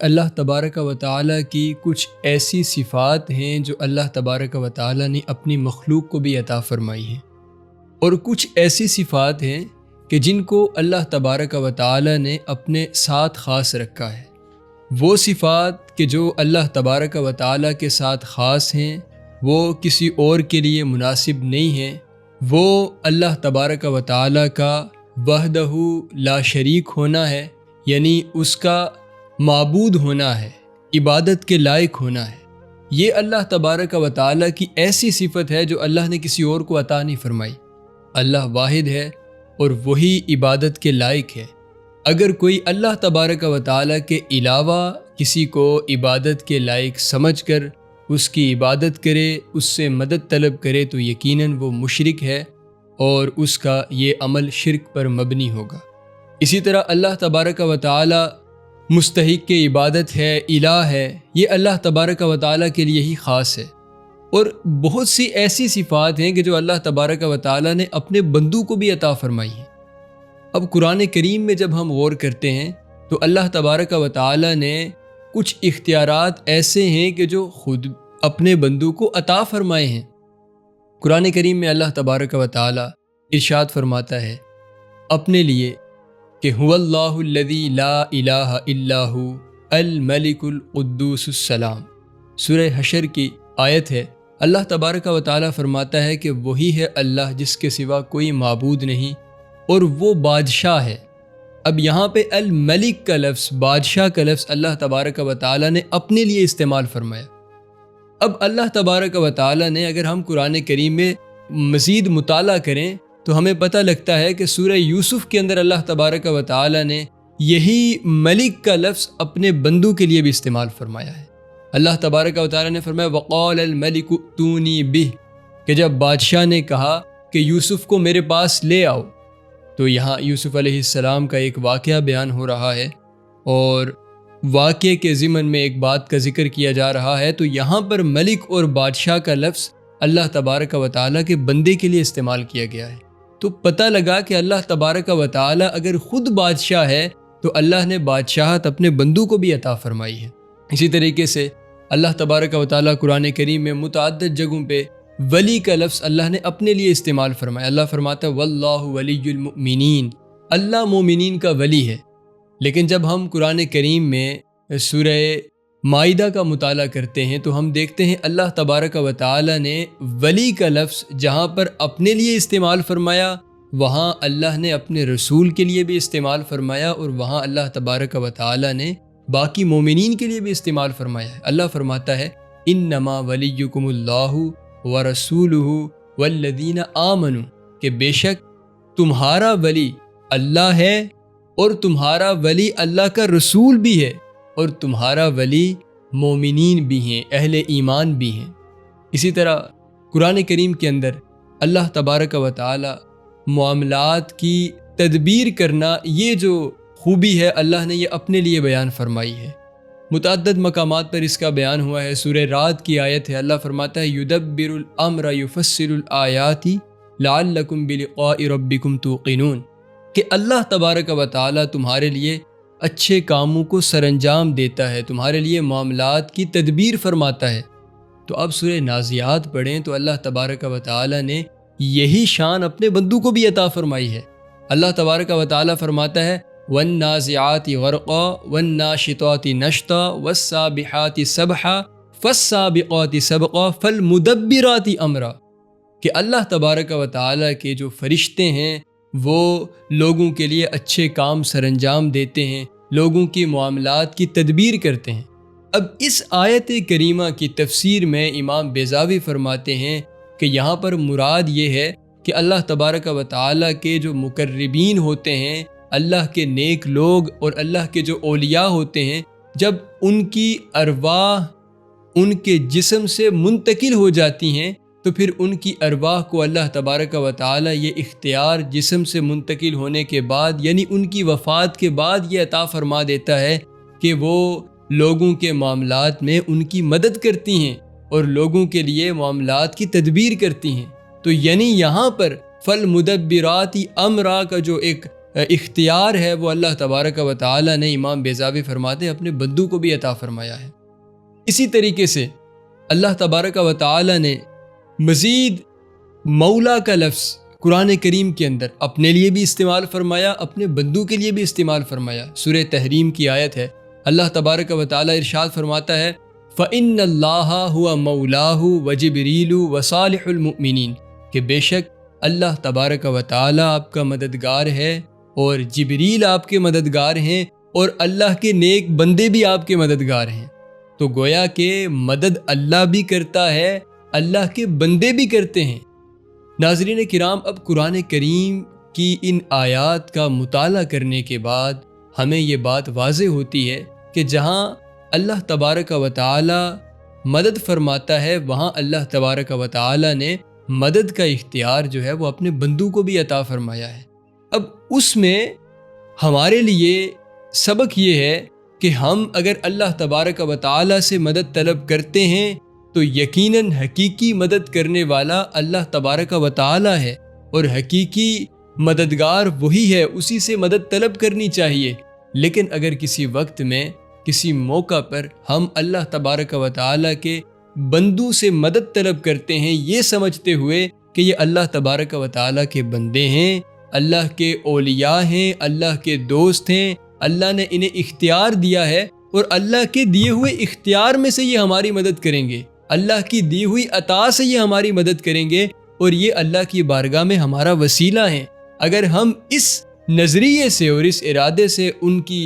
اللہ تبارک و تعالیٰ کی کچھ ایسی صفات ہیں جو اللہ تبارک و تعالیٰ نے اپنی مخلوق کو بھی عطا فرمائی ہیں، اور کچھ ایسی صفات ہیں کہ جن کو اللہ تبارک و تعالیٰ نے اپنے ساتھ خاص رکھا ہے۔ وہ صفات کہ جو اللہ تبارک و تعالیٰ کے ساتھ خاص ہیں، وہ کسی اور کے لیے مناسب نہیں ہیں۔ وہ اللہ تبارک و تعالیٰ کا وحدہ لا شریک ہونا ہے، یعنی اس کا معبود ہونا ہے، عبادت کے لائق ہونا ہے۔ یہ اللہ تبارک و تعالیٰ کی ایسی صفت ہے جو اللہ نے کسی اور کو عطا نہیں فرمائی۔ اللہ واحد ہے اور وہی عبادت کے لائق ہے۔ اگر کوئی اللہ تبارک و تعالیٰ کے علاوہ کسی کو عبادت کے لائق سمجھ کر اس کی عبادت کرے، اس سے مدد طلب کرے، تو یقیناً وہ مشرک ہے اور اس کا یہ عمل شرک پر مبنی ہوگا۔ اسی طرح اللہ تبارک و تعالیٰ مستحق کے عبادت ہے، الہ ہے، یہ اللہ تبارک و تعالیٰ کے لیے ہی خاص ہے۔ اور بہت سی ایسی صفات ہیں کہ جو اللہ تبارک و تعالیٰ نے اپنے بندوں کو بھی عطا فرمائی ہیں۔ اب قرآن کریم میں جب ہم غور کرتے ہیں تو اللہ تبارک و تعالیٰ نے کچھ اختیارات ایسے ہیں کہ جو خود اپنے بندوں کو عطا فرمائے ہیں۔ قرآن کریم میں اللہ تبارک و تعالیٰ ارشاد فرماتا ہے اپنے لیے کہ هو اللہ الذی لا الہ الا هو الملک القدوس السلام۔ سورہ حشر کی آیت ہے۔ اللہ تبارک و تعالیٰ فرماتا ہے کہ وہی ہے اللہ جس کے سوا کوئی معبود نہیں، اور وہ بادشاہ ہے۔ اب یہاں پہ الملک کا لفظ، بادشاہ کا لفظ اللہ تبارک و تعالیٰ نے اپنے لیے استعمال فرمایا۔ اب اللہ تبارک و تعالیٰ نے، اگر ہم قرآن کریم میں مزید مطالعہ کریں تو ہمیں پتہ لگتا ہے کہ سورہ یوسف کے اندر اللہ تبارک و تعالیٰ نے یہی ملک کا لفظ اپنے بندوں کے لیے بھی استعمال فرمایا ہے۔ اللہ تبارک و تعالیٰ نے فرمایا وقال الملک ائتونی بہ، کہ جب بادشاہ نے کہا کہ یوسف کو میرے پاس لے آؤ، تو یہاں یوسف علیہ السلام کا ایک واقعہ بیان ہو رہا ہے، اور واقعے کے ضمن میں ایک بات کا ذکر کیا جا رہا ہے۔ تو یہاں پر ملک اور بادشاہ کا لفظ اللہ تبارک و تعالیٰ کے بندے کے لیے استعمال کیا گیا ہے۔ تو پتہ لگا کہ اللہ تبارک و تعالیٰ اگر خود بادشاہ ہے تو اللہ نے بادشاہت اپنے بندوں کو بھی عطا فرمائی ہے۔ اسی طریقے سے اللہ تبارک و تعالیٰ قرآن کریم میں متعدد جگہوں پہ ولی کا لفظ اللہ نے اپنے لیے استعمال فرمایا۔ اللہ فرماتا ہے واللہ ولی المؤمنین، اللہ مومنین کا ولی ہے۔ لیکن جب ہم قرآن کریم میں سورہ مائدہ کا مطالعہ کرتے ہیں تو ہم دیکھتے ہیں اللہ تبارک و تعالیٰ نے ولی کا لفظ جہاں پر اپنے لیے استعمال فرمایا، وہاں اللہ نے اپنے رسول کے لیے بھی استعمال فرمایا، اور وہاں اللہ تبارک و تعالیٰ نے باقی مومنین کے لیے بھی استعمال فرمایا ہے۔ اللہ فرماتا ہے انما ولیکم اللہ ورسولہ والذین آمنوا، کہ بے شک تمہارا ولی اللہ ہے، اور تمہارا ولی اللہ کا رسول بھی ہے، اور تمہارا ولی مومنین بھی ہیں، اہل ایمان بھی ہیں۔ اسی طرح قرآن کریم کے اندر اللہ تبارک و تعالی معاملات کی تدبیر کرنا، یہ جو خوبی ہے اللہ نے یہ اپنے لیے بیان فرمائی ہے۔ متعدد مقامات پر اس کا بیان ہوا ہے۔ سورہ رعد کی آیت ہے، اللہ فرماتا ہے یدبر الامر یفصل الآیات لعلکم بلقاء ربکم توقنون، کہ اللہ تبارک و تعالی تمہارے لیے اچھے کاموں کو سر انجام دیتا ہے، تمہارے لیے معاملات کی تدبیر فرماتا ہے۔ تو اب سورہ نازعات پڑھیں تو اللہ تبارک و تعالی نے یہی شان اپنے بندوں کو بھی عطا فرمائی ہے۔ اللہ تبارک و تعالی فرماتا ہے والنازعات غرقا والناشطات نشطا والسابحات سبحا فالسابقات سبقا فالمدبرات امرا، کہ اللہ تبارک و تعالی کے جو فرشتے ہیں وہ لوگوں کے لیے اچھے کام سر انجام دیتے ہیں، لوگوں کی معاملات کی تدبیر کرتے ہیں۔ اب اس آیت کریمہ کی تفسیر میں امام بیضاوی فرماتے ہیں کہ یہاں پر مراد یہ ہے کہ اللہ تبارک و تعالی کے جو مقربین ہوتے ہیں، اللہ کے نیک لوگ اور اللہ کے جو اولیاء ہوتے ہیں، جب ان کی ارواح ان کے جسم سے منتقل ہو جاتی ہیں تو پھر ان کی ارواح کو اللہ تبارک و تعالی یہ اختیار جسم سے منتقل ہونے کے بعد، یعنی ان کی وفات کے بعد یہ عطا فرما دیتا ہے کہ وہ لوگوں کے معاملات میں ان کی مدد کرتی ہیں اور لوگوں کے لیے معاملات کی تدبیر کرتی ہیں۔ تو یعنی یہاں پر فالمدبرات امرا کا جو ایک اختیار ہے وہ اللہ تبارک و تعالی نے، امام بیضاوی فرماتے ہیں، اپنے بندوں کو بھی عطا فرمایا ہے۔ اسی طریقے سے اللہ تبارک و تعالی نے مزید مولا کا لفظ قرآن کریم کے اندر اپنے لیے بھی استعمال فرمایا، اپنے بندوں کے لیے بھی استعمال فرمایا۔ سورہ تحریم کی آیت ہے، اللہ تبارک و تعالی ارشاد فرماتا ہے فَإِنَّ اللَّهَ هُوَ مَوْلَاهُ وَجِبْرِيلُ وَصَالِحُ الْمُؤْمِنِينَ کہ بے شک اللہ تبارک و تعالی آپ کا مددگار ہے اور جبریل آپ کے مددگار ہیں اور اللہ کے نیک بندے بھی آپ کے مددگار ہیں۔ تو گویا کہ مدد اللہ بھی کرتا ہے، اللہ کے بندے بھی کرتے ہیں۔ ناظرین کرام، اب قرآن کریم کی ان آیات کا مطالعہ کرنے کے بعد ہمیں یہ بات واضح ہوتی ہے کہ جہاں اللہ تبارک و تعالی مدد فرماتا ہے، وہاں اللہ تبارک و تعالی نے مدد کا اختیار جو ہے وہ اپنے بندوں کو بھی عطا فرمایا ہے۔ اب اس میں ہمارے لیے سبق یہ ہے کہ ہم اگر اللہ تبارک و تعالی سے مدد طلب کرتے ہیں تو یقیناً حقیقی مدد کرنے والا اللہ تبارک و تعالی ہے، اور حقیقی مددگار وہی ہے، اسی سے مدد طلب کرنی چاہیے۔ لیکن اگر کسی وقت میں، کسی موقع پر ہم اللہ تبارک و تعالی کے بندوں سے مدد طلب کرتے ہیں یہ سمجھتے ہوئے کہ یہ اللہ تبارک و تعالی کے بندے ہیں، اللہ کے اولیاء ہیں، اللہ کے دوست ہیں، اللہ نے انہیں اختیار دیا ہے اور اللہ کے دیے ہوئے اختیار میں سے یہ ہماری مدد کریں گے، اللہ کی دی ہوئی عطا سے یہ ہماری مدد کریں گے اور یہ اللہ کی بارگاہ میں ہمارا وسیلہ ہیں، اگر ہم اس نظریے سے اور اس ارادے سے ان کی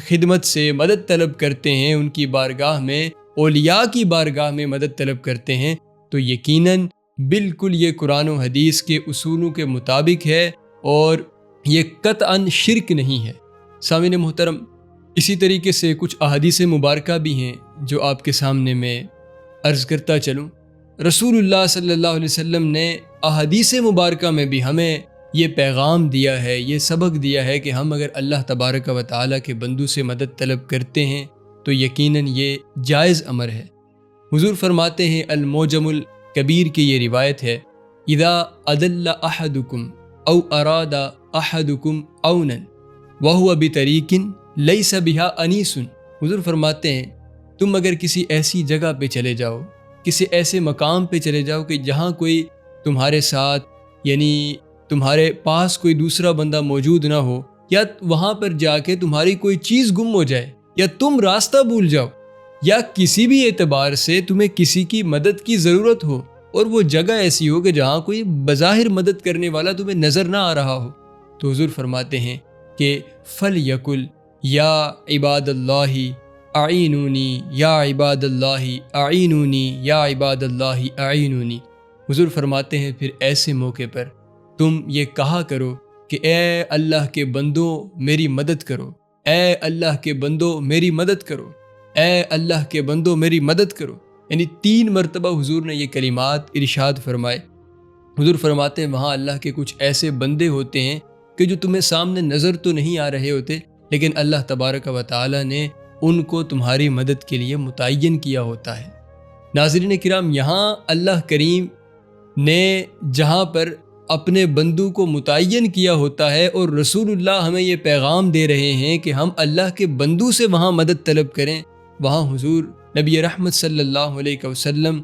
خدمت سے مدد طلب کرتے ہیں، ان کی بارگاہ میں، اولیاء کی بارگاہ میں مدد طلب کرتے ہیں، تو یقیناً بالکل یہ قرآن و حدیث کے اصولوں کے مطابق ہے اور یہ قطعاً شرک نہیں ہے۔ سامعین محترم، اسی طریقے سے کچھ احادیث مبارکہ بھی ہیں جو آپ کے سامنے میں عرض کرتا چلوں۔ رسول اللہ صلی اللہ علیہ وسلم نے احادیث مبارکہ میں بھی ہمیں یہ پیغام دیا ہے، یہ سبق دیا ہے کہ ہم اگر اللہ تبارک و تعالیٰ کے بندوں سے مدد طلب کرتے ہیں تو یقیناً یہ جائز امر ہے۔ حضور فرماتے ہیں، الموجم الکبیر کی یہ روایت ہے، اذا اضل احدکم او اراد احدکم اونا وہو بطریق لیس بها انیس۔ حضور فرماتے ہیں تم اگر کسی ایسی جگہ پہ چلے جاؤ، کسی ایسے مقام پہ چلے جاؤ کہ جہاں کوئی تمہارے ساتھ، یعنی تمہارے پاس کوئی دوسرا بندہ موجود نہ ہو، یا وہاں پر جا کے تمہاری کوئی چیز گم ہو جائے، یا تم راستہ بھول جاؤ، یا کسی بھی اعتبار سے تمہیں کسی کی مدد کی ضرورت ہو اور وہ جگہ ایسی ہو کہ جہاں کوئی بظاہر مدد کرنے والا تمہیں نظر نہ آ رہا ہو، تو حضور فرماتے ہیں کہ فَلْيَقُلْ یا عباد اللہ اعینونی، یا عباد اللہ اعینونی، یا عباد اللہ اعینونی۔ حضور فرماتے ہیں پھر ایسے موقع پر تم یہ کہا کرو کہ اے اللہ کے بندوں میری مدد کرو، اے اللہ کے بندوں میری مدد کرو، اے اللہ کے بندوں میری مدد کرو۔ یعنی 3 مرتبہ حضور نے یہ کلمات ارشاد فرمائے۔ حضور فرماتے ہیں وہاں اللہ کے کچھ ایسے بندے ہوتے ہیں کہ جو تمہیں سامنے نظر تو نہیں آ رہے ہوتے، لیکن اللہ تبارک و تعالی نے ان کو تمہاری مدد کے لیے متعین کیا ہوتا ہے۔ ناظرین کرام، یہاں اللہ کریم نے جہاں پر اپنے بندوں کو متعین کیا ہوتا ہے اور رسول اللہ ہمیں یہ پیغام دے رہے ہیں کہ ہم اللہ کے بندوں سے وہاں مدد طلب کریں، وہاں حضور نبی رحمت صلی اللہ علیہ وسلم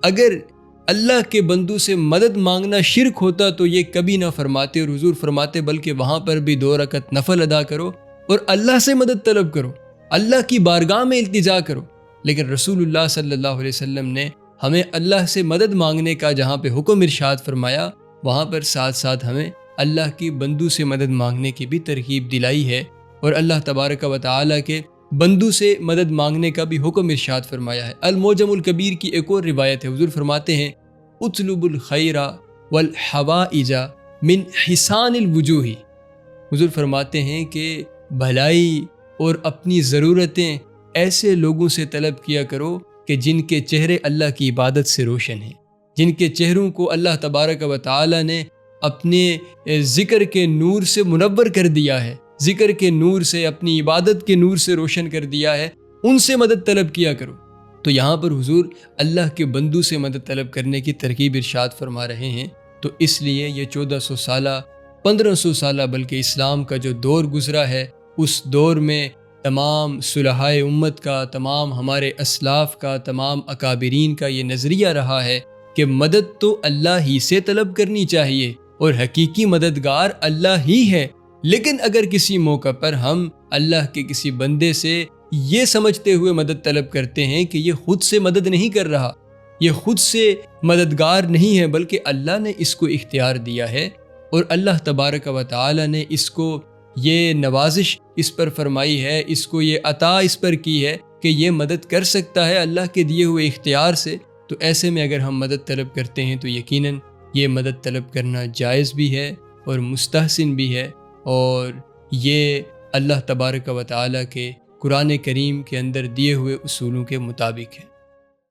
اگر اللہ کے بندوں سے مدد مانگنا شرک ہوتا تو یہ کبھی نہ فرماتے، اور حضور فرماتے بلکہ وہاں پر بھی 2 رکعت نفل ادا کرو اور اللہ سے مدد طلب کرو، اللہ کی بارگاہ میں التجا کرو۔ لیکن رسول اللہ صلی اللہ علیہ وسلم نے ہمیں اللہ سے مدد مانگنے کا جہاں پہ حکم ارشاد فرمایا، وہاں پر ساتھ ساتھ ہمیں اللہ کی بندوں سے مدد مانگنے کی بھی ترغیب دلائی ہے، اور اللہ تبارک و تعالیٰ کے بندوں سے مدد مانگنے کا بھی حکم ارشاد فرمایا ہے۔ الموجم الکبیر کی ایک اور روایت ہے، حضور فرماتے ہیں اطلب الخیر والحوائج من حسان الوجوہ۔ حضور فرماتے ہیں کہ بھلائی اور اپنی ضرورتیں ایسے لوگوں سے طلب کیا کرو کہ جن کے چہرے اللہ کی عبادت سے روشن ہیں، جن کے چہروں کو اللہ تبارک و تعالی نے اپنے ذکر کے نور سے منور کر دیا ہے، ذکر کے نور سے، اپنی عبادت کے نور سے روشن کر دیا ہے، ان سے مدد طلب کیا کرو۔ تو یہاں پر حضور اللہ کے بندوں سے مدد طلب کرنے کی ترغیب ارشاد فرما رہے ہیں، تو اس لیے یہ 1400 سالہ 1500 سالہ بلکہ اسلام کا جو دور گزرا ہے، اس دور میں تمام صلحائے امت کا، تمام ہمارے اسلاف کا، تمام اکابرین کا یہ نظریہ رہا ہے کہ مدد تو اللہ ہی سے طلب کرنی چاہیے اور حقیقی مددگار اللہ ہی ہے۔ لیکن اگر کسی موقع پر ہم اللہ کے کسی بندے سے یہ سمجھتے ہوئے مدد طلب کرتے ہیں کہ یہ خود سے مدد نہیں کر رہا، یہ خود سے مددگار نہیں ہے، بلکہ اللہ نے اس کو اختیار دیا ہے اور اللہ تبارک و تعالی نے اس کو یہ نوازش اس پر فرمائی ہے، اس کو یہ عطا اس پر کی ہے کہ یہ مدد کر سکتا ہے اللہ کے دیے ہوئے اختیار سے، تو ایسے میں اگر ہم مدد طلب کرتے ہیں تو یقیناً یہ مدد طلب کرنا جائز بھی ہے اور مستحسن بھی ہے، اور یہ اللہ تبارک و تعالی کے قرآن کریم کے اندر دیے ہوئے اصولوں کے مطابق ہے۔